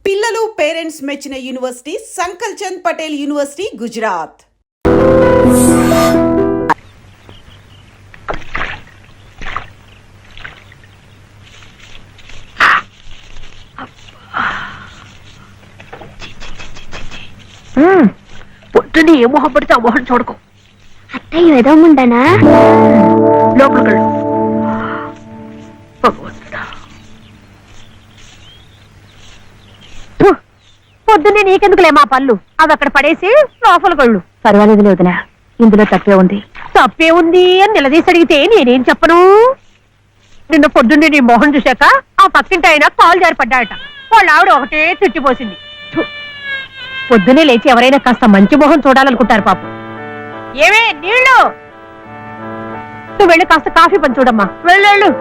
పిల్లలు పేరెంట్స్ మెచ్చిన university సంకల్ Chand Patel university Gujarat. పొద్దున్న ఏ మొహం పడితే ఆ మొహం చూడకు. అత్తయ్య ఏదో ఉండనా లోపలికెళ్ళు. భగవంతుడా, పొద్దున్నే నీకెందుకులే మా పళ్ళు, అవి అక్కడ పడేసి లోపలికెళ్ళు. పర్వాలేదు లేదునా, ఇందులో తప్పే ఉంది. తప్పే ఉంది అని నిలదీసి అడిగితే నేనేం చెప్పను. నిన్న పొద్దున్నే నీ మొహం చూశాక ఆ పక్కింటి ఆయన కాలు జారిపడ్డాయట. వాళ్ళ ఆవిడ ఒకటే తిట్టిపోసింది. పొద్దునే లేచి ఎవరైనా కాస్త మంచి మొహం చూడాలనుకుంటారు పాపం. ఏమే నీళ్ళు, నువ్వు వెళ్ళి కాస్త కాఫీ పని చూడమ్మా. వెళ్ళు.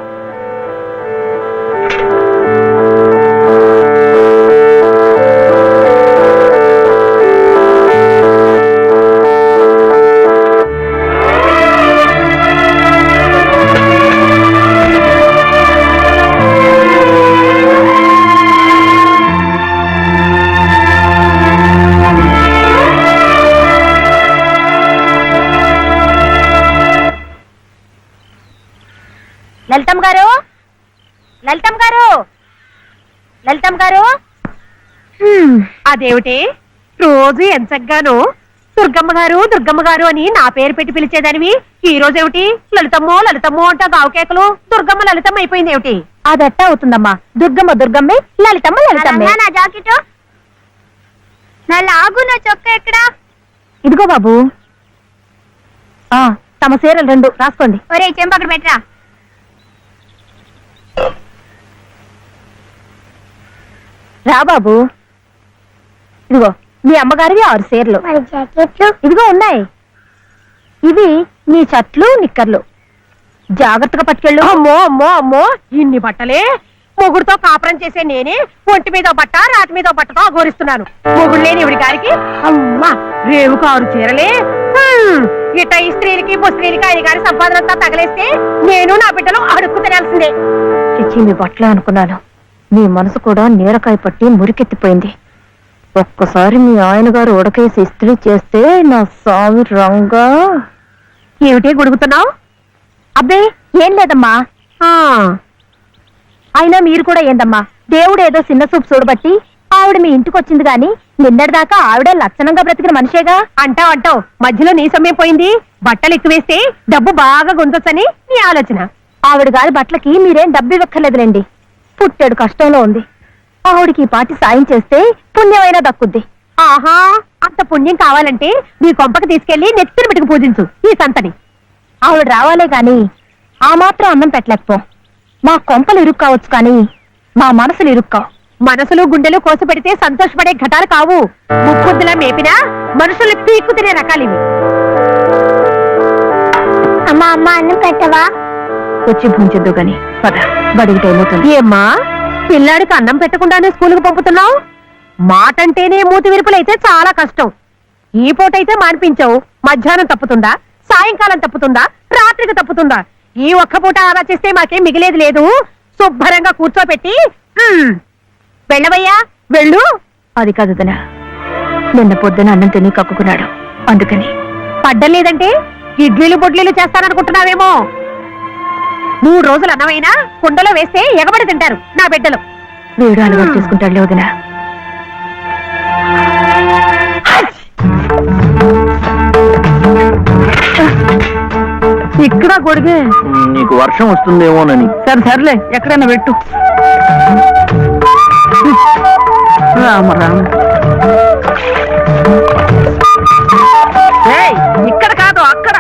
లలితమ్మ గారు, లలితమ్మ గారు, లలితమ్మ గారు. అదేమిటి రోజు ఎంచగ్గాను దుర్గమ్మ గారు దుర్గమ్మ గారు అని నా పేరు పెట్టి పిలిచేదానివి, ఈ రోజేమిటి లలితమ్మో లలితమ్మో అంటా గావుకేకలు దుర్గమ్మ లలితమ్మ అయిపోయింది ఏమిటి? అదట్టా అవుతుందమ్మా, దుర్గమ్మ దుర్గమ్మే, లలితమ్మ లలితమ్మే. నా జాకెట్, నా లాగు, నా చొక్క ఎక్కడా? ఇదిగో బాబు, తమ చీరలు 2 రాసుకోండి. ఒరే చెంప అక్కడ పెట్టరా. రా బాబు, ఇదిగో మీ అమ్మగారివి 6 చీరలు. జాకెట్లు ఇదిగో ఉన్నాయి. ఇవి నీ షర్ట్లు నిక్కర్లు, జాగ్రత్తగా పట్టుకెళ్ళు. అమ్మో అమ్మో అమ్మో, ఇన్ని బట్టలే. మొగుడుతో కాపురం చేసే నేనే ఒంటి మీద బట్ట రాటి మీద బట్టతో అఘోరిస్తున్నాను. మొగుడు లేని ఇవిడి గారికి అమ్మా రేవు 6 చీరలే. ఇట్ట ఈ స్త్రీలకి ముస్త్రీలకి ఆయన గారి సంపాదనంతా తగలేస్తే నేను నా బిడ్డలు అడుక్కు తినాల్సిందే. చిచ్చి, మీ బట్టలే అనుకున్నాను. మీ మనసు కూడా నీరకాయ పట్టి మురికెత్తిపోయింది. ఒక్కసారి మీ ఆయన గారు ఉడకేసి ఇస్త్రీ చేస్తే నా సామి రంగా. ఏమిటి గుడుగుతున్నావు? అబ్బే ఏం లేదమ్మా. అయినా మీరు కూడా ఏందమ్మా, దేవుడు ఏదో చిన్న చూపు చూడబట్టి ఆవిడ మీ ఇంటికి వచ్చింది గాని నిన్నటిదాకా ఆవిడే లక్షణంగా బ్రతికిన మనిషేగా. అంటావు మధ్యలో నీ సమయం పోయింది. బట్టలు ఎక్కువేస్తే డబ్బు బాగా గుంజొచ్చని నీ ఆలోచన. ఆవిడ గారి బట్టలకి మీరేం డబ్బు ఇవ్వక్కర్లేదులేండి. పుట్టాడు కష్టంలో ఉంది. ఆవిడికి ఈ పాటి సాయం చేస్తే పుణ్యమైనా దక్కుద్ది. ఆహా, అంత పుణ్యం కావాలంటే నీ కొంపకి తీసుకెళ్లి నెత్తిన పెట్టుకు పూజించు ఈ సంతని. ఆవిడ రావాలే గాని ఆ మాత్రం అన్నం పెట్టలేకపో. మా కొంపలు ఇరుక్కు కావచ్చు కానీ మా మనసులు ఇరుక్కావు. మనసులు గుండెలు కోసి పెడితే సంతోషపడే ఘటాలు కావు. ముక్కుద్దులా మేపినా మనుషులు పీక్కు తినే రకాలివి. అమ్మా అమ్మ అన్నం పెట్టవా? వచ్చి భూంచొద్దు గాని పద, బడికి టైం అవుతుంది. ఏమ్మా, పిల్లాడికి అన్నం పెట్టకుండానే స్కూలుకు పంపుతున్నావు? మాటంటేనే మూతి విరుపులైతే చాలా కష్టం. ఈ పూటైతే మానిపించావు, మధ్యాహ్నం తప్పుతుందా, సాయంకాలం తప్పుతుందా, రాత్రికి తప్పుతుందా? ఈ ఒక్క పూట అలా చేస్తే మాకేం మిగిలేదు లేదు. శుభ్రంగా కూర్చోపెట్టి వెళ్ళవయ్యా, వెళ్ళు. అది కాదు వదినా, నిన్న పొద్దున అన్నం తిని కక్కుకున్నాడు, అందుకని. పడ్డం లేదంటే ఇడ్లీలు బొడ్లీలు చేస్తాననుకుంటున్నావేమో. 3 రోజులు అన్నమైనా కుండలో వేస్తే ఎగబడి తింటారు నా బిడ్డలు. వీడు అలవాటు చేసుకుంటాడు వదినా. ఇక్కడ గొడిగే. నీకు వర్షం వస్తుందేమోనని. సర్లే, ఎక్కడైనా పెట్టు. రామ రామ, ఇక్కడ కాదు అక్కడ.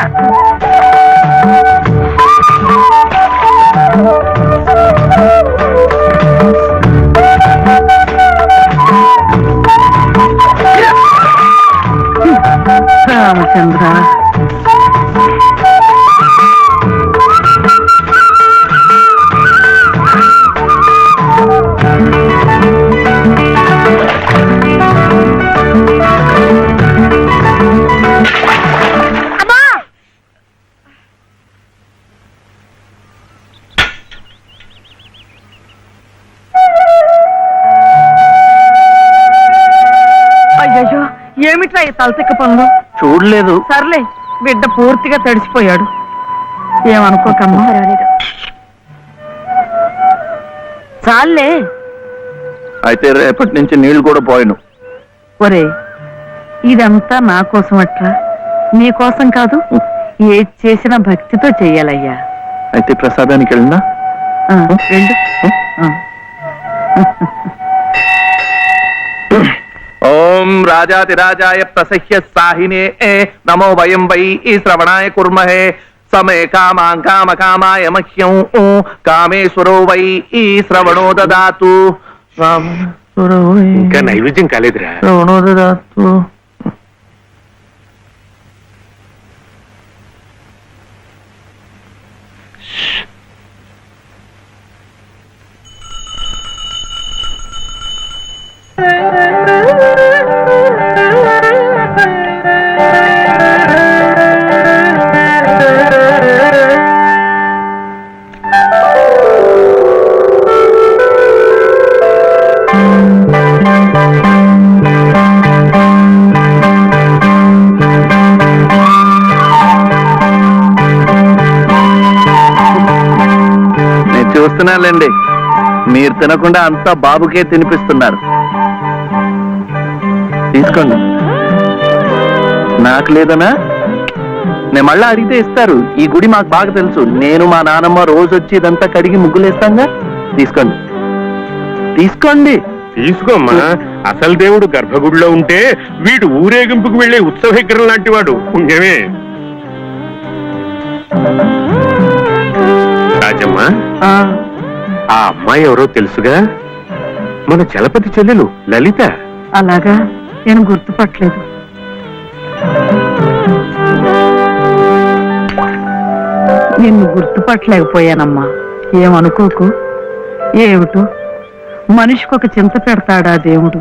రామచంద్ర, ఏమిట్రా ఈ తలతిక్క పనులు? చూడలేదు. సర్లే, బిడ్డ పూర్తిగా తడిసిపోయాడు, ఏమనుకోకమ్మా. చాలే. అయితే రేపటి నుంచి నీళ్లు కూడా పోయిను. ఒరే, ఇదంతా నా కోసం అట్రా, నీ కోసం కాదు. ఏది చేసినా భక్తితో చెయ్యాలయ్యా. అయితే ప్రసాదానికి వెళ్ళినా వెళ్ళు. ఓం రాజాతిరాజాయ ప్రసహ్య సాహినే నమో వయం వై శ్రవణాయ కుర్మహే సమే కామాం కామకామాయ మహ్యం కామేశ్వరో వై శ్రవణో దదాతు. ఇంకా నైవేద్యం కాలేదురా. శ్రవణో దదాతు. చూస్తున్నానులేండి, మీరు తినకుండా అంతా బాబుకే తినిపిస్తున్నారు. తీసుకోండి. నాకు లేదనా? నేను మళ్ళా అడిగితే ఇస్తారు. ఈ గుడి మాకు బాగా తెలుసు. నేను మా నానమ్మ రోజు వచ్చి ఇదంతా కడిగి ముగ్గులేస్తాంగా. తీసుకోండి, తీసుకోండి. తీసుకోమ్మా. అసలు దేవుడు గర్భగుడిలో ఉంటే వీడు ఊరేగింపుకు వెళ్లే ఉత్సవ విగ్రహం లాంటి వాడు. పుణ్యమే. రాజమ్మ, ఆ అమ్మాయి ఎవరో తెలుసుగా? మన చలపతి చెల్లెలు లలిత. అలాగా, నేను గుర్తుపట్టలేదు. నిన్ను గుర్తుపట్టలేకపోయానమ్మా, ఏమనుకోకు. ఏమిటో మనిషికొక చింత పెడతాడా దేవుడు.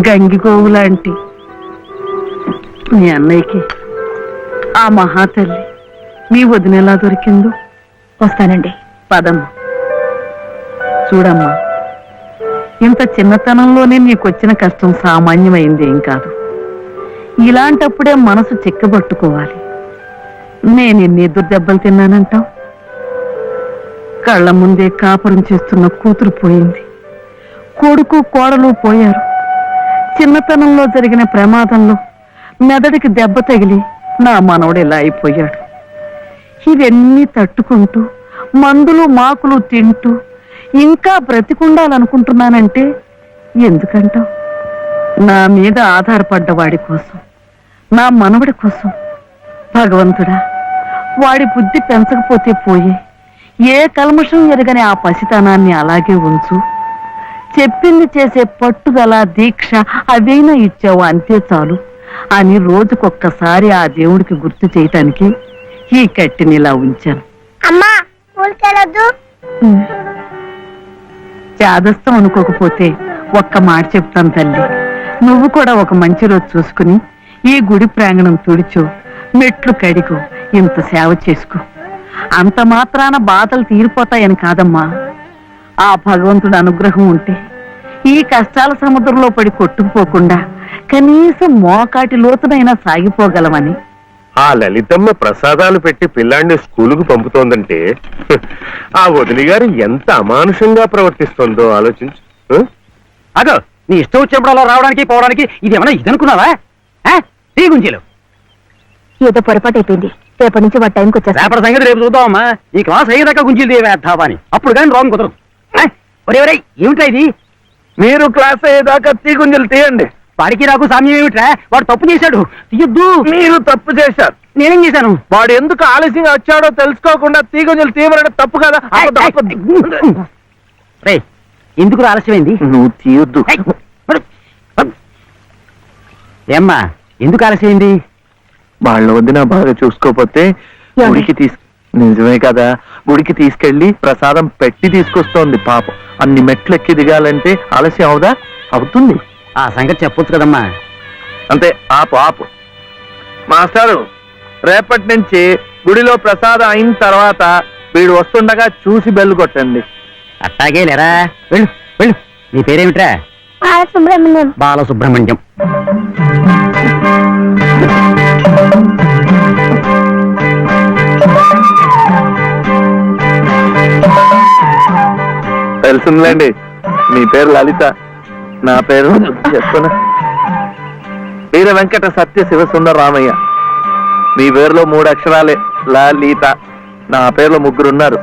గంగిగోవు లాంటి మీ అన్నయ్యకి ఆ మహాతల్లి మీ వదినెలా దొరికిందో. వస్తానండి. పదమ్మా. చూడమ్మా, ఇంత చిన్నతనంలోనే నీకొచ్చిన కష్టం సామాన్యమైంది ఏం కాదు. ఇలాంటప్పుడే మనసు చిక్కబట్టుకోవాలి. నేను ఎన్ని ఎదురు దెబ్బలు తిన్నానంటావు? కళ్ళ ముందే కాపురం చేస్తున్న కూతురు పోయింది, కొడుకు కోడలు పోయారు. చిన్నతనంలో జరిగిన ప్రమాదంలో మెదడికి దెబ్బ తగిలి నా మనవడు ఇలా అయిపోయాడు. ఇవన్నీ తట్టుకుంటూ మందులు మాకులు తింటూ ఇంకా బ్రతికుండాలనుకుంటున్నానంటే ఎందుకంటావు? నా మీద ఆధారపడ్డ వాడి కోసం, నా మనవడి కోసం. భగవంతుడా, వాడి బుద్ధి పెంచకపోతే పోయే, ఏ కల్మషం ఎరగని ఆ పసితనాన్ని అలాగే ఉంచు. చెప్పింది చేసే పట్టుదల, దీక్ష అవైనా ఇచ్చావు, అంతే చాలు అని రోజుకొక్కసారి ఆ దేవుడికి గుర్తు చేయటానికి ఈ కట్టిని ఇలా ఉంచాను. అమ్మా, ఊరికెళ్ళొద్దు. చాదస్తం అనుకోకపోతే ఒక్క మాట చెప్తాను తల్లి. నువ్వు కూడా ఒక మంచి రోజు చూసుకుని ఈ గుడి ప్రాంగణం తుడిచో, మెట్లు కడిగో, ఇంత సేవ చేసుకో. అంత మాత్రాన బాధలు తీరిపోతాయని కాదమ్మా. ఆ భగవంతుడి అనుగ్రహం ఉంటే ఈ కష్టాల సముద్రంలో పడి కొట్టుకుపోకుండా కనీసం మోకాటి లోతునైనా సాగిపోగలమని. ఆ లలితమ్మ ప్రసాదాలు పెట్టి పిల్లాడిని స్కూలుకు పంపుతోందంటే ఆ వదిలి గారు ఎంత అమానుషంగా ప్రవర్తిస్తోందో ఆలోచించు. అదో నీ ఇష్టం వచ్చినప్పుడు అలా రావడానికి పోవడానికి ఇది ఏమన్నా ఇదనుకున్నావా? గుంజీలు ఏదో పొరపాటు అయిపోయింది. రేపటి నుంచి వాటి టైంకి వచ్చేస్తా. రేపటి సంగతి రేపు చూద్దామమ్మా. ఈ క్లాస్ అయ్యేదాకా గుంజీలు తీవేద్దావా అని, అప్పుడు కానీ రాంగ్ కుదరదు. ఒరే ఒరే, ఏమిటా ఇది? మీరు క్లాస్ అయ్యేదాకా తీగుంజలు తీయండి. వాడికి నాకు సామ్యం ఏమిట్రా? వాడు తప్పు చేశాడు, తీయొద్దు. మీరు తప్పు చేశారు. నేనేం చేశాను? వాడు ఎందుకు ఆలస్యంగా వచ్చాడో తెలుసుకోకుండా తీగుంజలు తీవ్రడం తప్పు కదా. రే, ఎందుకు ఆలస్యమైంది? నువ్వు తీయొద్దు. ఏమ్మా, ఎందుకు ఆలస్యమైంది? వాళ్ళ వద్ద బాగా చూసుకోపోతే గుడికి నిజమే కదా, గుడికి తీసుకెళ్లి ప్రసాదం పెట్టి తీసుకొస్తోంది పాపం. అన్ని మెట్లు ఎక్కి దిగాలంటే ఆలస్యం అవుదా? అవుతుంది. ఆ సంగతి చెప్పొచ్చు కదమ్మా. అంతే, ఆపు ఆపు. మాస్టారు, రేపటి నుంచి గుడిలో ప్రసాదం అయిన తర్వాత వీడు వస్తుండగా చూసి బెల్లు కొట్టండి. అట్టాగే లేరా. వెళ్ళు వెళ్ళు. నీ పేరేమిట్రా? సుబ్రహ్మణ్యం. బాలసుబ్రహ్మణ్యం. తెలుసుందిలేండి, మీ పేరు లలిత, నా పేరు చెప్తున్నా వీర వెంకట సత్య శివ సుందర రామయ్య. మీ పేరులో 3 అక్షరాలే లలిత, నా పేరులో 3 ఉన్నారు.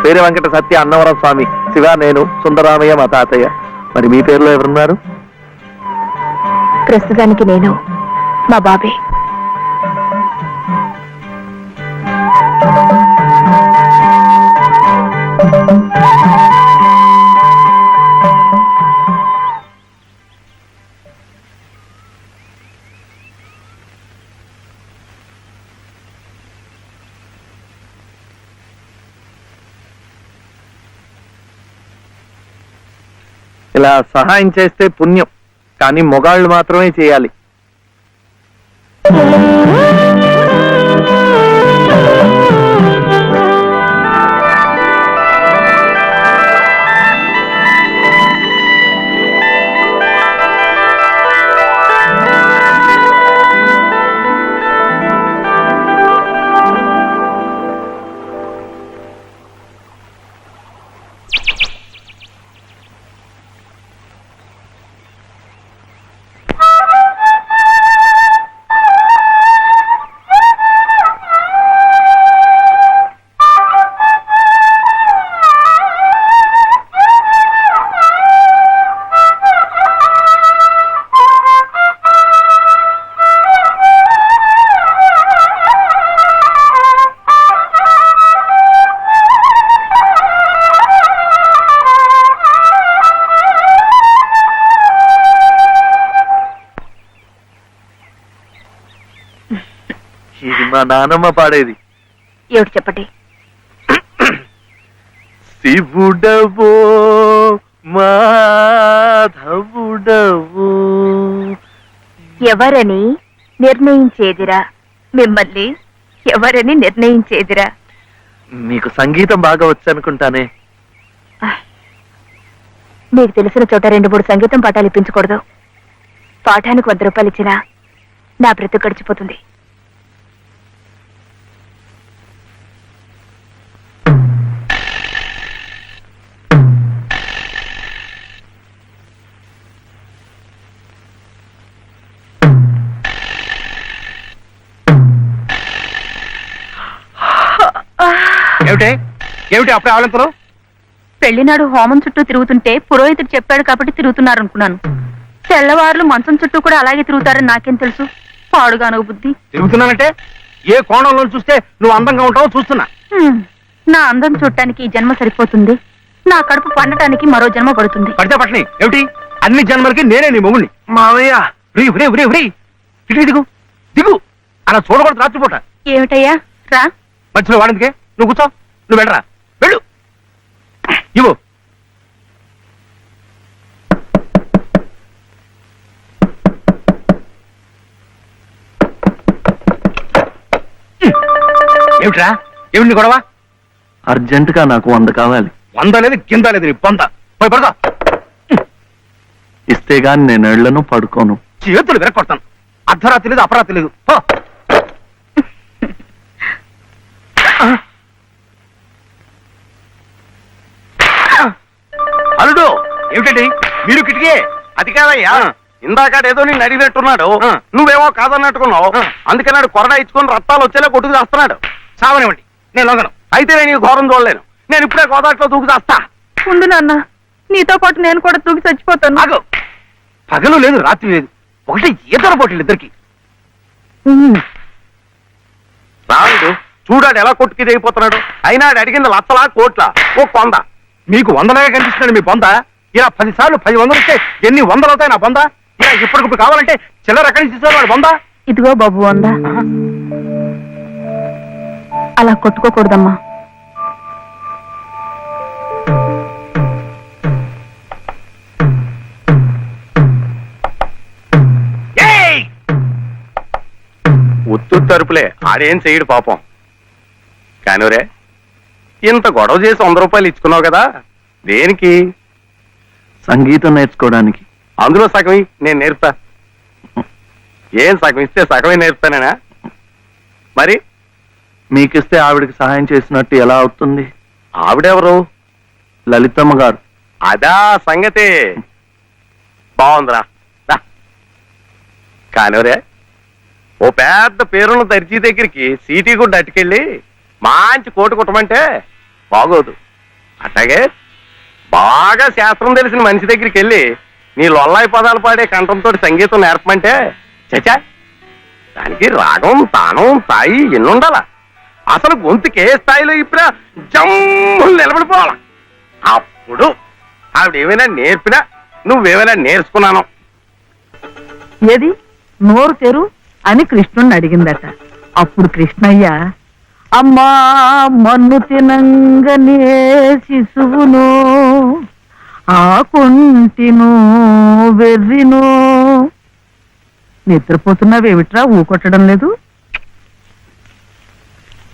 వీర వెంకట సత్య అన్నవరం స్వామి, శివ నేను, సుందరరామయ్య మా తాతయ్య. మరి మీ పేరులో ఎవరున్నారు? ప్రస్తుతానికి నేను, మా బాబే. ఇలా సహాయం చేస్తే పుణ్యం, కానీ మొగాళ్ళు మాత్రమే చేయాలి. ఇది మా నానమ్మ పాడేది. ఏమిటి చెప్పండి. శివుడవో మాధవుడవో ఎవరని నిర్ణయించేదిరా, మిమ్మల్ని ఎవరని నిర్ణయించేదిరా. మీకు సంగీతం బాగా వచ్చనుకుంటానే. మీకు తెలిసిన చోట 2-3 సంగీతం పాఠాలు ఇప్పించకూడదు. పాఠానికి 100 రూపాయలు ఇచ్చినా నా బ్రతుకు గడిచిపోతుంది. ఏమిటి అప్పుడే ఆవలింతలు? పెళ్లినాడు హోమం చుట్టూ తిరుగుతుంటే పురోహితుడు చెప్పాడు కాబట్టి తిరుగుతున్నారు అనుకున్నాను. తెల్లవారులు మంచం చుట్టూ కూడా అలాగే తిరుగుతారని నాకేం తెలుసు. పాడుగాను బుద్ధి. తిరుగుతున్నానంటే ఏ కోణంలో చూస్తే నువ్వు అందంగా ఉంటావో చూస్తున్నా. నా అందం చూడటానికి ఈ జన్మ సరిపోతుంది. నా కడుపు పండటానికి మరో జన్మ పడుతుంది. పడితే పట్టని ఏమిటి, అన్ని జన్మలకి నేనే నీ మొగుణ్ణి. మావయ్య ఇటు దిగు దిగు, అలా చూడకూడదు రాత్రిపూట. ఏమిటయ్యా రా. మధ్యలో వాడిందికే, నువ్వు కూర్చో, నువ్వు వెళ్ళరా, వెళ్ళు. ఇవ్వు. ఏమిట్రా, ఏమిటి గొడవ? అర్జెంట్ గా నాకు 100 కావాలి. 100 లేదు కింద లేదు, నీ పొంద పోయి పడతా. ఇస్తే గాని నేను ఎళ్లను, పడుకోను. చేతులు విరక్కొడతాను. అర్ధరాత్రి లేదు అపరాత్రి లేదు. అల్లుడు ఏమిటండి మీరు కిటికీ? అది కాదయ్యా, ఇందాకడేదో నేను అడిగినట్టున్నాడు, నువ్వేమో కాదన్నట్టుకున్నావు. అందుకన్నాడు కొరడా ఇచ్చుకొని రక్తాలు వచ్చేలా కొట్టుకు చేస్తున్నాడు. సావనివ్వండి, నేను లొంగను. అయితే నేను ఈ ఘోరం చూడలేను. నేను ఇప్పుడే గోదాట్లో దూకు చేస్తా. ఉండు నాన్న, నీతో పాటు నేను కూడా దూకి చచ్చిపోతాను. ఆగు. పగలు లేదు రాత్రి లేదు, ఒకటి ఈతల పోటీలు ఇద్దరికి. రాడు చూడాడు ఎలా కొట్టుకి దిగిపోతున్నాడు. అయినా ఆడు అడిగింది లచ్చలా కోట్ల, ఓ 100. మీకు 100లాగా కనిపిస్తున్నాడు మీ బొంద. ఇలా 10 సార్లు 10 వందలు వస్తే ఎన్ని 100 అవుతాయి నా బొంద? ఇలా ఇప్పటికిప్పుడు కావాలంటే చిల్లర ఎక్కడి నుంచి తీసుకోవాలి బొంద? ఇదిగో బాబు అందా, అలా కొట్టుకోకూడదమ్మా. ఉత్తు తరుపులే, ఆడేం చెయ్యడు పాపం. కానివరే, ఇంత గొడవ చేసి 100 రూపాయలు ఇచ్చుకున్నావు కదా, దేనికి? సంగీతం నేర్చుకోవడానికి. అందులో సగం నేను నేర్పుతా. ఏం సగం ఇస్తే సగమే నేర్పుతానేనా? మరి మీకిస్తే ఆవిడకి సహాయం చేసినట్టు ఎలా అవుతుంది? ఆవిడెవరు? లలితమ్మ గారు. అదా సంగతి. బాగుందిరా. కానివరే, ఓ పెద్ద పేరున్న దర్జీ దగ్గరికి సీటీ గుడ్డ అట్టుకెళ్ళి మంచి కోటు కుట్టమంటే బాగోదు. అట్లాగే బాగా శాస్త్రం తెలిసిన మనిషి దగ్గరికి వెళ్ళి నీ లొల్లాయి పదాలు పాడే కంఠంతో సంగీతం నేర్పమంటే చచ్చా, దానికి రాగం, తానం, తాయి ఎన్నుండాల. అసలు గొంతుకి ఏ స్థాయిలో ఇప్పుడా జమ్ములు నిలబడిపోవాల. అప్పుడు ఆవిడేమైనా నేర్పినా నువ్వేమైనా నేర్చుకున్నాను. ఏది నోరు తెరు అని కృష్ణుణ్ణి అడిగిందట. అప్పుడు కృష్ణయ్య, అమ్మా మన్ను తినంగనే శిశువును ఆకుంటిను వెర్రిను. నిద్రపోతున్నావేమిట్రా, ఊకొట్టడం లేదు?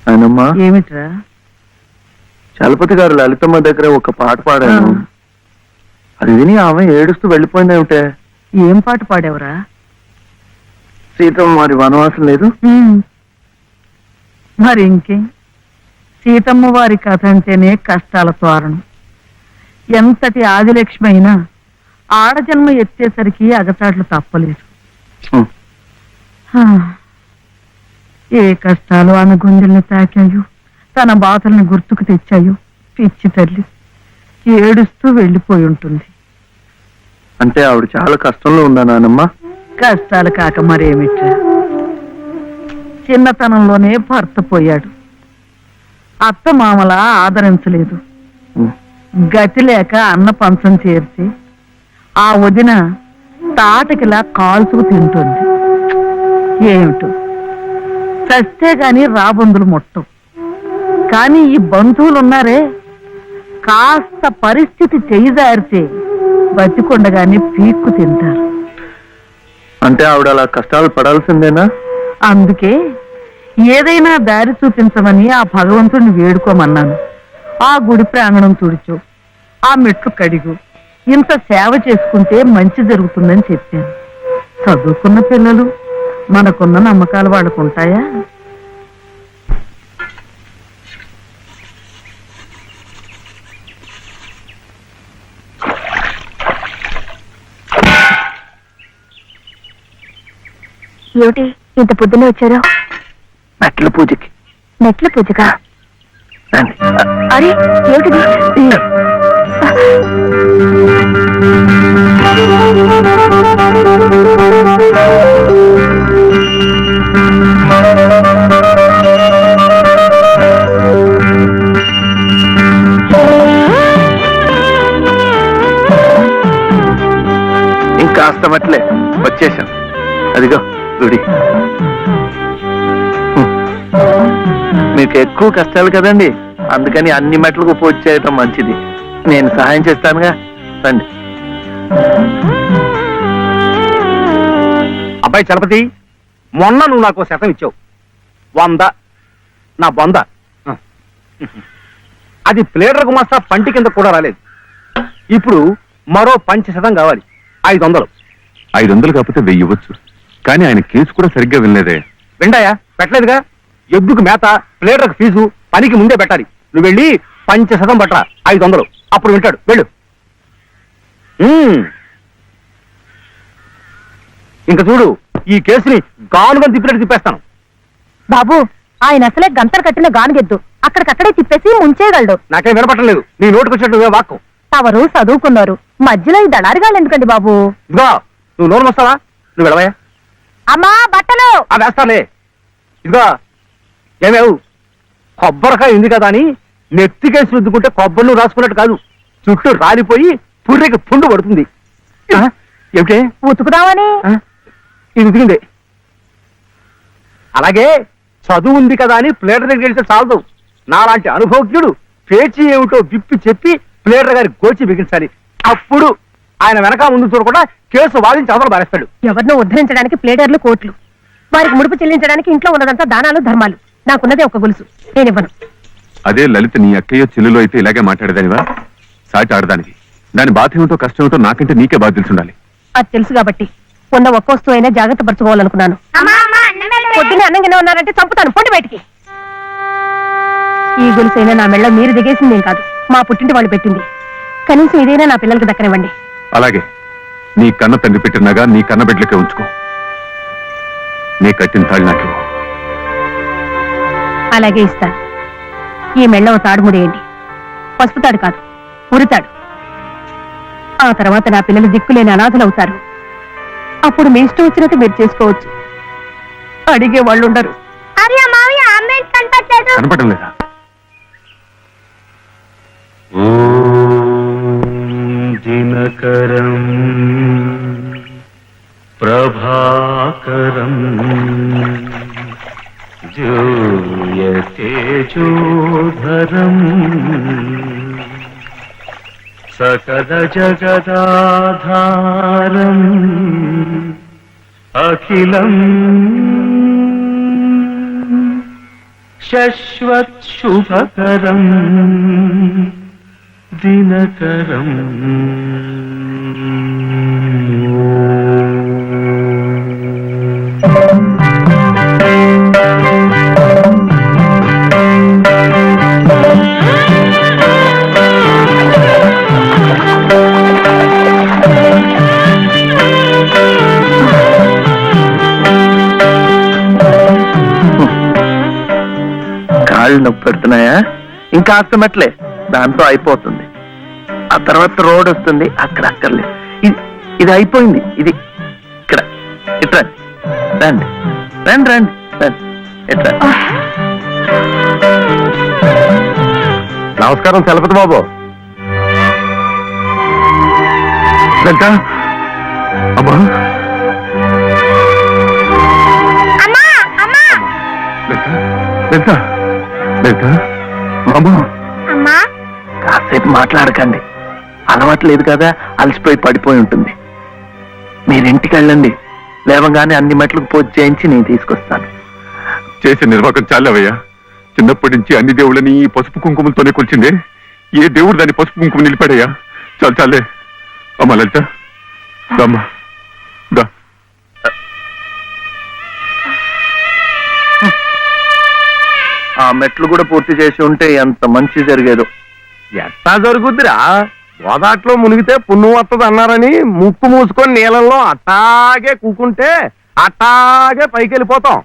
ఆయనమ్మా, ఏమిట్రా? చలపతి గారు లలితమ్మ దగ్గర ఒక పాట పాడాను. అది విని ఆమె ఏడుస్తూ వెళ్ళిపోయిందేమిటే. ఏం పాట పాడావురా? సీతమ్మ మరి వనవాసం లేదు. మరి ఇంకేం, సీతమ్మ వారి కథ అంటేనే కష్టాల తోరణం. ఎంతటి ఆదిలక్ష్మి అయినా ఆడజన్మ ఎత్తేసరికి అగచాట్లు తప్పలేదు. హ్మ్. హా, ఏ కష్టాలు ఆమె గుండెల్ని తాకాయో, తన బాధల్ని గుర్తుకు తెచ్చాయో. పిచ్చి తల్లి ఏడుస్తూ వెళ్ళిపోయి ఉంటుంది. అంటే ఆవిడ చాలా కష్టంలో ఉందా నానమ్మ? కష్టాలు కాక మరేమిట్రా, చిన్నతనంలోనే భర్త పోయాడు. అత్త మామల ఆదరించలేదు. హ్మ్. గతి లేక అన్న పంచం చేర్చి ఆ వదిన తాటకిలా కాల్చుకు తింటుంది. ఏమిటో చస్తే గాని రాబందులు ముట్టం. కానీ ఈ బంధువులున్నారే, కాస్త పరిస్థితి చేయిదారితే బతికొండగానే పీక్కు తింటారు. అంటే ఆవిడ అలా కష్టాలు పడాల్సిందేనా? అందుకే ఏదైనా దారి చూపించమని ఆ భగవంతుడిని వేడుకోమన్నాను. ఆ గుడి ప్రాంగణం తుడిచు, ఆ మెట్లు కడిగు, ఇంత సేవ చేసుకుంటే మంచి జరుగుతుందని చెప్పాను. చదువుకున్న పిల్లలు, మనకున్న నమ్మకాలు వాళ్ళకు ఉంటాయా? ఏమిటి ఇంత పొద్దునే వచ్చారు? మెట్ల పూజకి. మెట్ల పూజగా? రండి. అరే ఏమిటిది? ఇంకాస్త మెట్లే, వచ్చేసాం. అదిగో గుడి. మీకు ఎక్కువ కష్టాలు కదండి, అందుకని అన్ని మెట్లకు పూజ చేయటం మంచిది. నేను సహాయం చేస్తానుగా, రండి. అబ్బాయి చలపతి, మొన్న నువ్వు నాకు 100 ఇచ్చావు. 100 నా బొంద. అది ప్లేడర్ గుమాస్తా పంటి కింద కూడా రాలేదు. ఇప్పుడు మరో 5% కావాలి. 500. 500 కాకపోతే 1000 ఇవ్వచ్చు. కానీ ఆయన కేసు కూడా సరిగ్గా వినలేదే. విండాయా? పెట్టలేదుగా. ఎద్దుకు మేత, ప్లేడర్కు ఫీజు పనికి ముందే పెట్టాలి. నువ్వు వెళ్ళి 5% పట్టరా, 500. అప్పుడు వింటాడు. వెళ్ళు. ఇంకా చూడు, ఈ కేసుని గానుగా తిప్పినట్టు తిప్పేస్తాను. బాబు, ఆయన అసలే గంతలు కట్టిన గానుగెద్దు, అక్కడికక్కడే తిప్పేసి ముంచేయగలడు. నాకేం వినపట్టలేదు. నీ నోటుకు వచ్చినట్టు నువ్వే వాక్కు. తవరు చదువుకున్నారు, మధ్యలో ఈ దళారిగాళ్ళు ఎందుకండి బాబు? ఇదిగో, నువ్వు నోరు వస్తావా? నువ్వు వెళ్ళవయ్యా. అమ్మా బట్టలు. వేస్తానే. ఇదిగో ఏమేవు, కొబ్బరికాయ ఉంది కదా అని నెత్తికేసి రుద్దుకుంటే కొబ్బరిని రాసుకున్నట్టు కాదు, చుట్టూ రాలిపోయి పుర్రెకి పుండు పడుతుంది. ఏమిటే? ఉతుకుదామని. ఇది ఉతికింది. అలాగే చదువు ఉంది కదా అని ప్లేటర్ దగ్గర వెళ్తే చాలదు. నాలాంటి అనుభవజ్ఞుడు పేచీ ఏమిటో విప్పి చెప్పి ప్లేటర్ గారి గోచి బిగించాలి. అప్పుడు ఆయన వెనక ముందు చూడకుండా కేసు వాదించి అవతల బారేస్తాడు. ఎవరినో ఉద్ధరించడానికి ప్లేడర్లు కోట్లు, వారికి ముడుపు చెల్లించడానికి ఇంట్లో ఉన్నదంతా దానాలు ధర్మాలు. నాకున్నదే ఒక గొలుసు, నేనివ్వను. అదే లలిత నీ అక్కయ్యో చెల్లులో అయితే ఇలాగే మాట్లాడేదానివా? సాటి ఆడదానికి దాని బాధ ఏమిటో కష్టం ఏమిటో నాకంటే నీకే బాధ తెలిసి ఉండాలి. అది తెలుసు కాబట్టి ఉన్న ఒక్క వస్తువు అయినా జాగ్రత్త పరచుకోవాలనుకున్నాను. పొద్దున్నే అన్నంగానే ఉన్నారంటే చంపుతాను, పొండి బయటికి. ఈ గొలుసైనా నా మెళ్ళ మీరు దిగేసిందేం కాదు, మా పుట్టింటి వాళ్ళు పెట్టింది. కనీసం ఇదైనా నా పిల్లలకి దక్కనివ్వండి. అలాగే నీ కన్న తండ్రి పెట్టినగా నీ కన్న బిడ్డలకే ఉంచుకో. నీ కట్టిన తాళి నాకు ఇవ్వు. అలాగే ఇస్తాను. ఈ మెళ్ళ ఓ తాడు ముడేయండి. పసుపు తాడు కాదు, ఉరితాడు. ఆ తర్వాత నా పిల్లలు దిక్కులేని అనాథలవుతారు. అప్పుడు మీ ఇష్టం వచ్చినట్టు మీరు చేసుకోవచ్చు. అడిగే వాళ్ళు ఉండరు. కనపడడం లేదా? దినకరం ప్రభాకరం జూయతేజోధరం సకల జగదాధారం అఖిలం శశ్వత్ శుభకరం దినకరం. కాళ్ళు నొప్పి పెడుతున్నాయా? ఇంకా మెట్లే, దాంతో అయిపోతుంది. ఆ తర్వాత రోడ్ వస్తుంది, అక్కడ అక్కర్లేదు. ఇది అయిపోయింది. ఇది ఇక్కడ ఇట్రా, రండి రండి రండి రండి, ఇట్రా. నమస్కారం చలపతి బాబు. లలిత, అమ్మా లలిత, లలిత, అమ్మా. కాసేపు మాట్లాడకండి, అలవాట్లేదు కదా, అలసిపోయి పడిపోయి ఉంటుంది. మీరింటికి వెళ్ళండి, లేవగానే అన్ని మెట్లకు పూజ చేయించి నేను తీసుకొస్తాను. చేసే నిర్వాహకం చాలవయ్యా. చిన్నప్పటి నుంచి అన్ని దేవుళ్ళని ఈ పసుపు కుంకుమలతోనే కొలిచిందే. ఏ దేవుడు దాన్ని పసుపు కుంకుమ నిలిపాడయ్యా? చాలు చాలే. అమ్మా లలిత, అమ్మా దా. ఆ మెట్లు కూడా పూర్తి చేసి ఉంటే ఎంత మంచి జరిగేదో. ఎట్టా జరుగుద్దిరా? గోదాట్లో మునిగితే పుణ్యం వస్తుంది అన్నారని ముక్కు మూసుకొని నీళ్ళల్లో అట్టాగే కూకుంటే అట్టాగే పైకి వెళ్ళిపోతాం.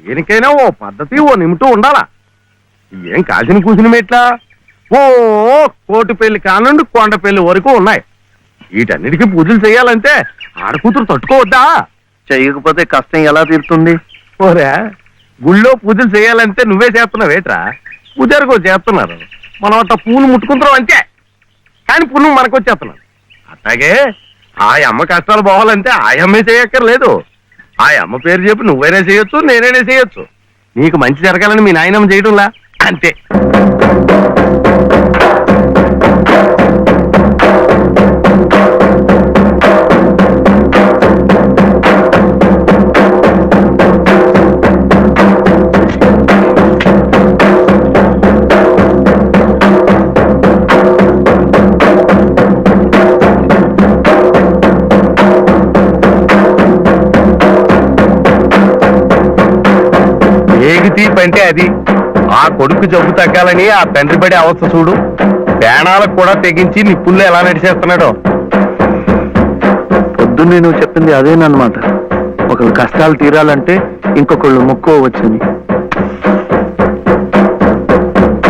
దేనికైనా ఓ పద్ధతి, ఓ నిమిటం ఉండాలా. ఏం కాసిన కూసిన మెట్లా? ఓ కోటి పెళ్లి కానుండి కొండ పెళ్లి వరకు ఉన్నాయి. వీటన్నిటికీ పూజలు చేయాలంటే ఆడకూతురు తట్టుకోవద్దా? చేయకపోతే కష్టం ఎలా తీరుతుంది? ఓరే, గుళ్ళో పూజలు చేయాలంటే నువ్వే చేస్తున్నావేట్రా? పూజారికో చేస్తున్నారు, మనం అంత పూలు ముట్టుకుంటున్నాం అంతే. కానీ పుణ్యం మనకు వచ్చేస్తున్నాం. అట్లాగే ఆ అమ్మ కష్టాలు పోవాలంటే ఆ అమ్మే చేయక్కర్లేదు. ఆ అమ్మ పేరు చెప్పి నువ్వైనా చేయొచ్చు, నేనైనా చేయొచ్చు. నీకు మంచి జరగాలని మీ నాయనమ్మ చేయడంలా, అంతే. ఏగితీపు అంటే అది. ఆ కొడుకు జబ్బు తగ్గాలని ఆ తండ్రి పడే అవస్థ చూడు. ప్రాణాలకు కూడా తెగించి నిప్పుల్లో ఎలా నడిచేస్తున్నాడో. పొద్దున్నే నువ్వు చెప్పింది అదేనమాట. ఒకళ్ళు కష్టాలు తీరాలంటే ఇంకొకళ్ళు మొక్కోవచ్చని.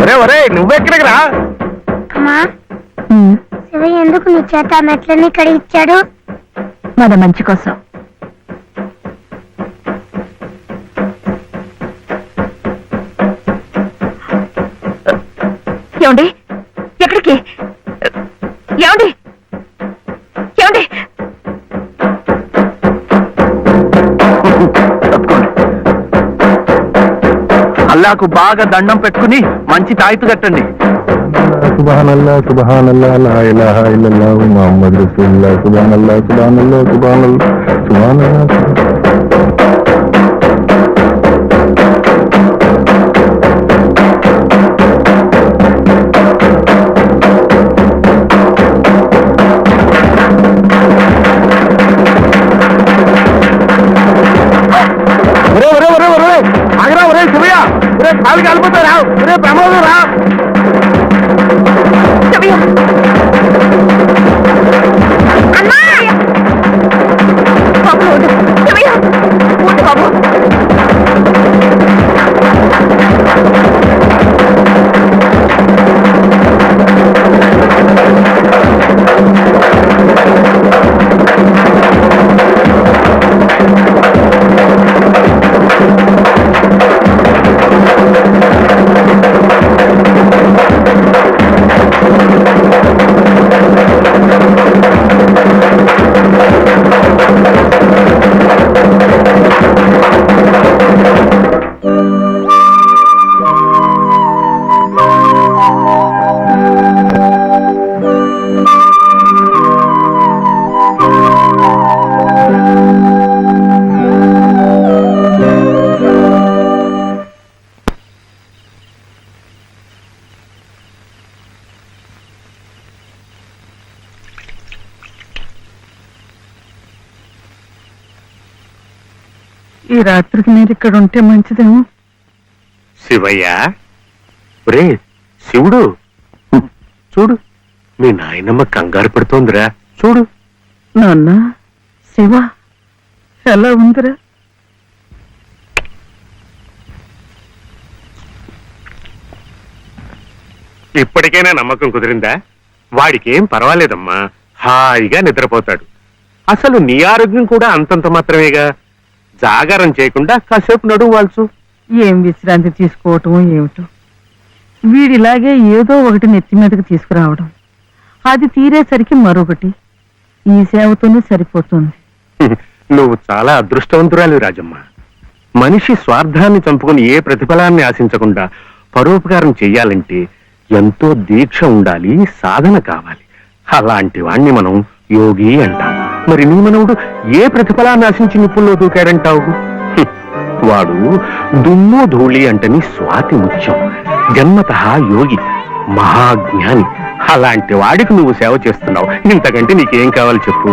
ఒరే ఒరే, నువ్వెక్కడికి రా? అమ్మా, శివ ఎందుకు నీ చేత మెట్లని ఇక్కడ ఇచ్చాడు? మన మంచి కోసం. ఏమండి, ఎక్కడికి? ఏమండి, ఏమండి? అల్లాకు బాగా దండం పెట్టుకుని మంచి తాయితు కట్టండి. సుబ్హానల్లాహ్ సుబ్హానల్లాహ్ లా ఇలాహా ఇల్లల్లాహ్ ముహమ్మద్ రసూలుల్లాహ్ సుబ్హానల్లాహ్ సుబ్హానల్లాహ్ సుబ్హానల్లాహ్ సుబ్హానల్లాహ్. వాళ్ళు కలిపోతారా ఒరే ప్రమాదం రా బాబు ఈ రాత్రికి మీరు ఇక్కడ ఉంటే మంచిదేమో. శివయ్య రే శివుడు చూడు మీ నాయనమ్మ కంగారు పడుతోందిరా చూడు. నాన్న శివ ఎలా ఉందిరా? ఇప్పటికైనా నమ్మకం కుదిరిందా? వాడికేం పర్వాలేదమ్మా, హాయిగా నిద్రపోతాడు. అసలు నీ ఆరోగ్యం కూడా అంతంత మాత్రమేగా. జాగారం చేయకుండా కాసేపు నడువు వాల్చు. ఏం విశ్రాంతి తీసుకోవటం ఏమిటో, వీడిలాగే ఏదో ఒకటి నెత్తి మీదకి తీసుకురావడం, అది తీరేసరికి మరొకటి. ఈ సేవతోనే సరిపోతుంది. నువ్వు చాలా అదృష్టవంతురాలు రాజమ్మ. మనిషి స్వార్థాన్ని చంపుకుని ఏ ప్రతిఫలాన్ని ఆశించకుండా పరోపకారం చెయ్యాలంటే ఎంతో దీక్ష ఉండాలి, సాధన కావాలి. అలాంటి వాణ్ణి మనం యోగి అంటాం. మరి నీ మనవుడు ఏ ప్రతిఫలాన్ని ఆశించి నిప్పుల్లో దూకాడంటావు? వాడు దుమ్ము ధూళి అంటని స్వాతి ముత్యం, జన్మతః యోగి, మహాజ్ఞాని. అలాంటి వాడికి నువ్వు సేవ చేస్తున్నావు. ఇంతకంటే నీకేం కావాలి చెప్పు?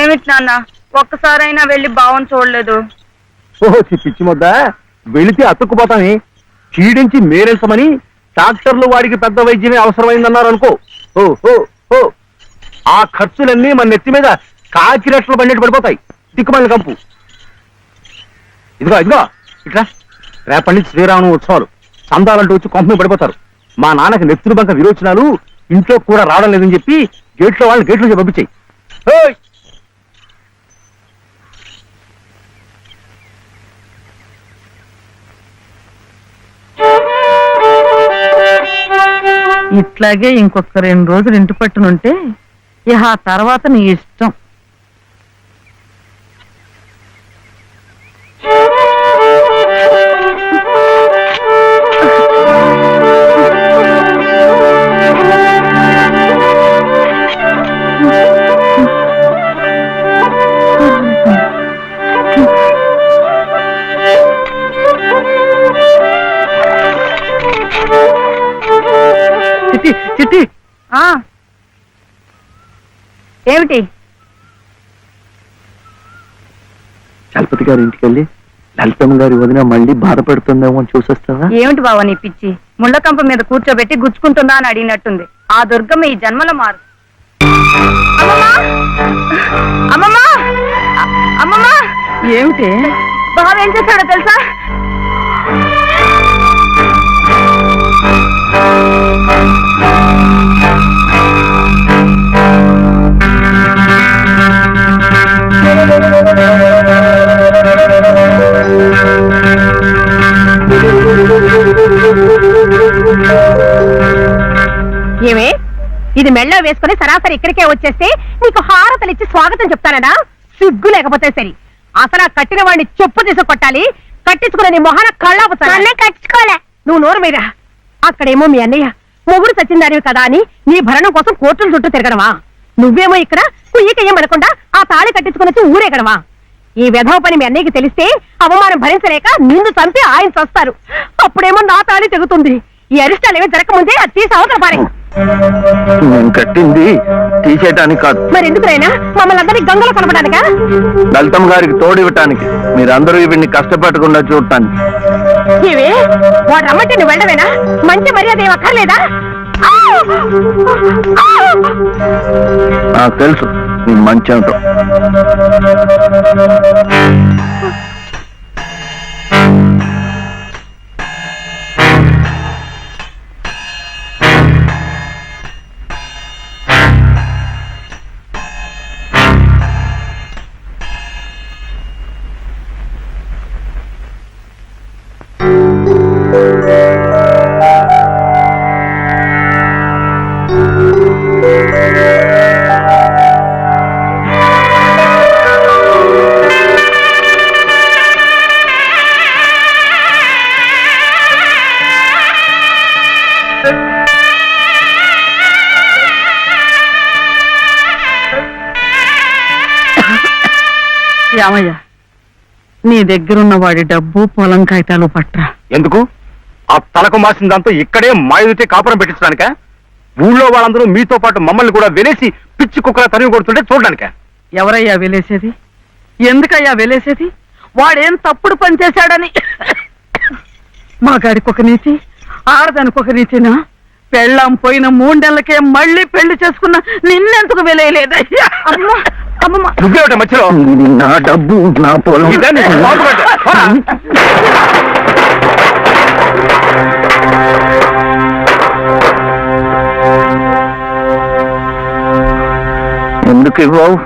ఏమిటి నాన్న ఒక్కసారైనా వెళ్ళి బావని చూడలేదు? ఓహో పిచ్చి ముద్ద, వెళితే అతుక్కుపోతాని చీడించి మేరెంచమని డాక్టర్లు వాడికి పెద్ద వైద్యమే అవసరమైందన్నారు అనుకో. ఓ ఓ ఓ ఆ ఖర్చులన్నీ మన నెత్తి మీద కాకి రెట్లు పడినట్టు పడిపోతాయి. దిక్కుమల్లి కంపు. ఇదిగో ఇదిగో ఇట్లా రేపటి నుంచి శ్రీరామ ఉత్సవాలు, చందాలంటూ వచ్చి కంపెనీ పడిపోతారు. మా నాన్నకి నెత్తురు బంక విరోచనాలు, ఇంట్లో కూడా రావడం లేదని చెప్పి గేట్లో వాళ్ళని గేట్లు పంపించాయి. ఇట్లాగే ఇంకొక 2 రోజులు ఇంటి పట్టునుంటే ఇక ఆ తర్వాత నీ ఇష్టం. చిట్టి ఏమిటి? చలపతి గారి ఇంటికి వెళ్ళి లలితమ్మ గారి వదిన మళ్ళీ బాధపడుతుందేమో అని చూసొస్తావా? ఏమిటి బావ నీ పిచ్చి? ముళ్ళకంప మీద కూర్చోబెట్టి గుచ్చుకుంటుందా అని అడిగినట్టుంది. ఆ దుర్గమ్మ ఈ జన్మలో మారు. అమ్మమ్మా అమ్మమ్మా, ఏమిటి? బావ ఏం చేశాడో తెలుసా? ఏమే, ఇది మెళ్ళ వేసుకుని సరాసరి ఇక్కడికే వచ్చేస్తే నీకు హారతలు ఇచ్చి స్వాగతం చెప్తానడా? సిగ్గు లేకపోతే సరి. అసలు ఆ కట్టిన వాడిని చెప్పు తీసు కొట్టాలి. కట్టించుకున్న నీ మొహన కళ్ళాపుతానే కట్టించుకోలే. నువ్వు నోరు మీరా. అక్కడేమో మీ అన్నయ్య మొగుడు సచ్చిందానివి కదా అని నీ భరణం కోసం కోర్టుల చుట్టూ తిరగడమా? నువ్వేమో ఇక్కడ కుయ్యకయ్యమనకుండా ఆ తాళి కట్టించుకుని ఊరేగడమా? ఈ వెధవ పని మీ అన్నయ్యకి తెలిస్తే అవమానం భరించలేక నిన్ను చంపి ఆయన చస్తారు. అప్పుడేమో నా తాళి తెగుతుంది. ఈ అరిష్టాలు ఏమీ జరగకముందే అది తీసి అవతల పారే. నేను కట్టింది తీసేయటానికి కాదు, మరి ఎందుకురైనా మమ్మల్ని అందరినీ గంగలో కనపడానికా? లలితమ్మ గారికి తోడివ్వటానికి, మీరందరూ వీడిని కష్టపెట్టకుండా చూడటానికి. ఇవి వాడు రమ్మంటే నువ్వు వెళ్ళవేనా? మంచి మర్యాద ఏం అక్కర్లేదా? నాకు తెలుసు నీ మంచి ఏమిటో. రామయ్య, నీ దగ్గరున్న వాడి డబ్బు పొలం కాగితాలు పట్రా. ఎందుకు? ఆ తలకు మాసిన దాంతో ఇక్కడే మాయుడితే కాపురం పెట్టించడానిక? ఊళ్ళో వాళ్ళందరూ మీతో పాటు మమ్మల్ని కూడా వెలేసి పిచ్చి కుక్కల తరిమి కొడుతుంటే చూడడానిక? ఎవరయ్యా వెలేసేది? ఎందుకయ్యా వెలేసేది? వాడేం తప్పుడు పని చేశాడని? మా గారికి ఒక నీతి, ఆడదానికి ఒక నీతినా? పెళ్ళాం పోయిన 3 నెలలకే మళ్ళీ పెళ్లి చేసుకున్న నిన్నెందుకు వెలేయలేదయ్యా? అమ్మమ్మ, నువ్వేమిట మధ్యలో? ఇది నా డబ్బు, నా పొలం. ఇదే నీకు బాగుపడ్డా. పోరా. ఎందుకు ఇవ్వవు?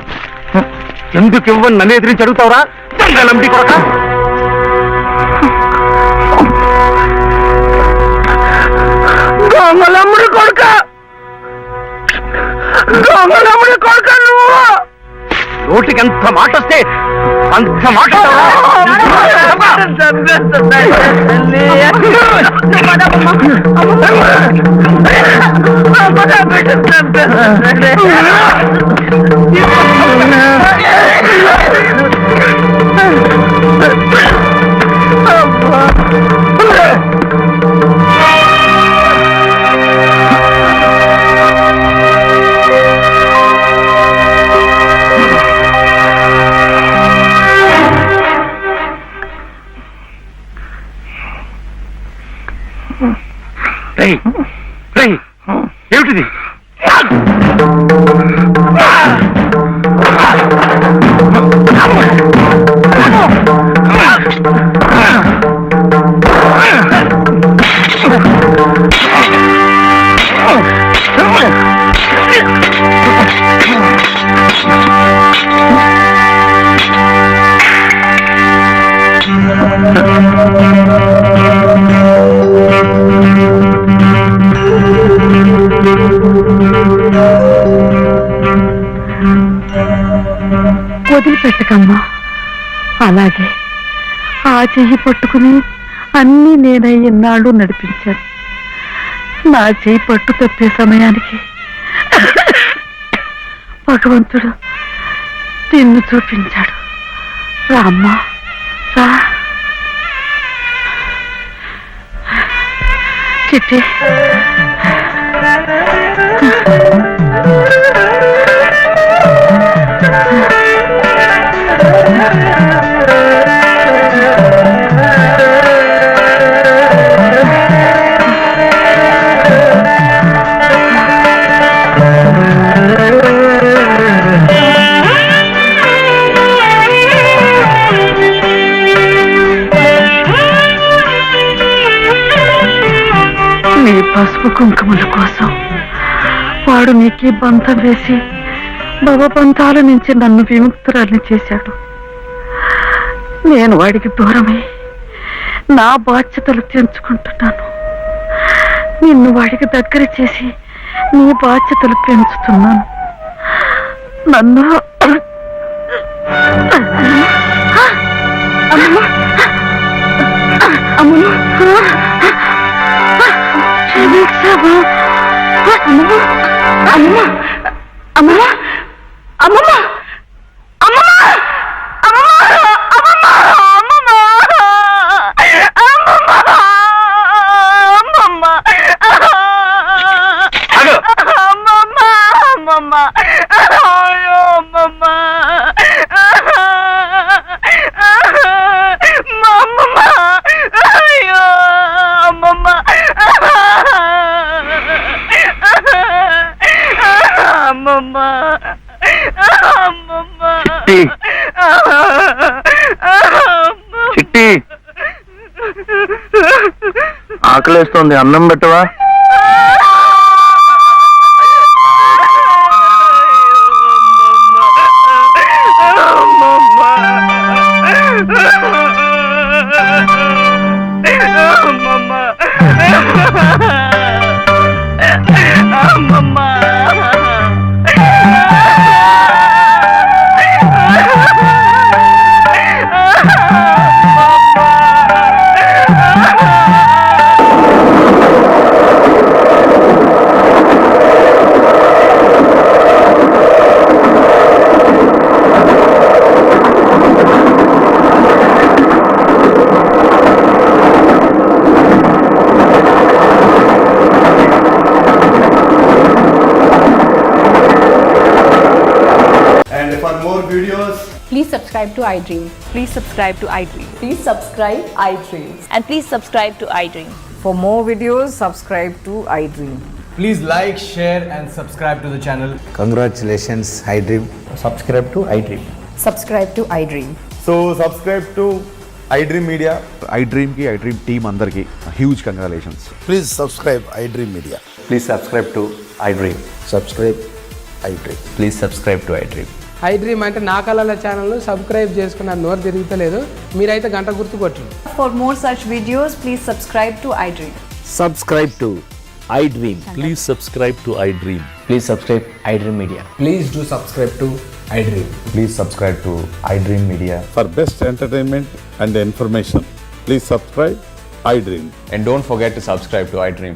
ఎందుకు ఇవ్వని నన్ను ఎదిరించి అడుగుతావురా? దొంగలంబి కొడక. దొంగలమ్ముడి కొడుక, దొంగలమ్ముడి కొడుక నువ్వు! నోటికి ఎంత మాట వస్తే అంత మాట ఏమిటిది? వదిలిపెట్టకమ్మా. అలాగే ఆ చెయ్యి పట్టుకుని అన్నీ నేనై ఇన్నాళ్ళు నడిపించాను. నా చెయ్యి పట్టు తప్పే సమయానికి భగవంతుడు నిన్ను చూపించాడు. రామ్మా, రా. చిట్టి, నీ పసుపు కుంకుమల కోసం వాడు నీకే బంధం వేసి భవబంధాల నుంచి నన్ను విముక్తురాల్ని చేశాడు. నేను వాడికి దూరమై నా బాధ్యతలు తెంచుకుంటున్నాను. నిన్ను వాడికి దగ్గర చేసి నీ బాధ్యతలు పెంచుతున్నాను. నన్ను ఆకలేస్తోంది, అన్నం పెట్టవా? And for more videos, Please subscribe to iDream. Please subscribe to iDream. Please subscribe iDream. And please subscribe to iDream. For more videos, subscribe to iDream. please like, share, and subscribe to the channel. Congratulations, iDream. Subscribe to iDream. Subscribe to iDream. So, subscribe to iDream Media. iDream ki iDream team andarki huge congratulations. Please subscribe iDream Media. Please subscribe to iDream. Subscribe iDream. Please subscribe to iDream. iDream అంటే నా కళల channel subscribe చేసుకున్న నోరు తిరుగుతలేదు, మీరైతే గంట గుర్తు కొట్టండి. For more such videos, please subscribe to iDream. Subscribe to iDream. Please subscribe to iDream. Please subscribe iDream Media. Please do subscribe to iDream. Please subscribe to iDream Media. For best entertainment and information, please subscribe iDream. And don't forget to subscribe to iDream.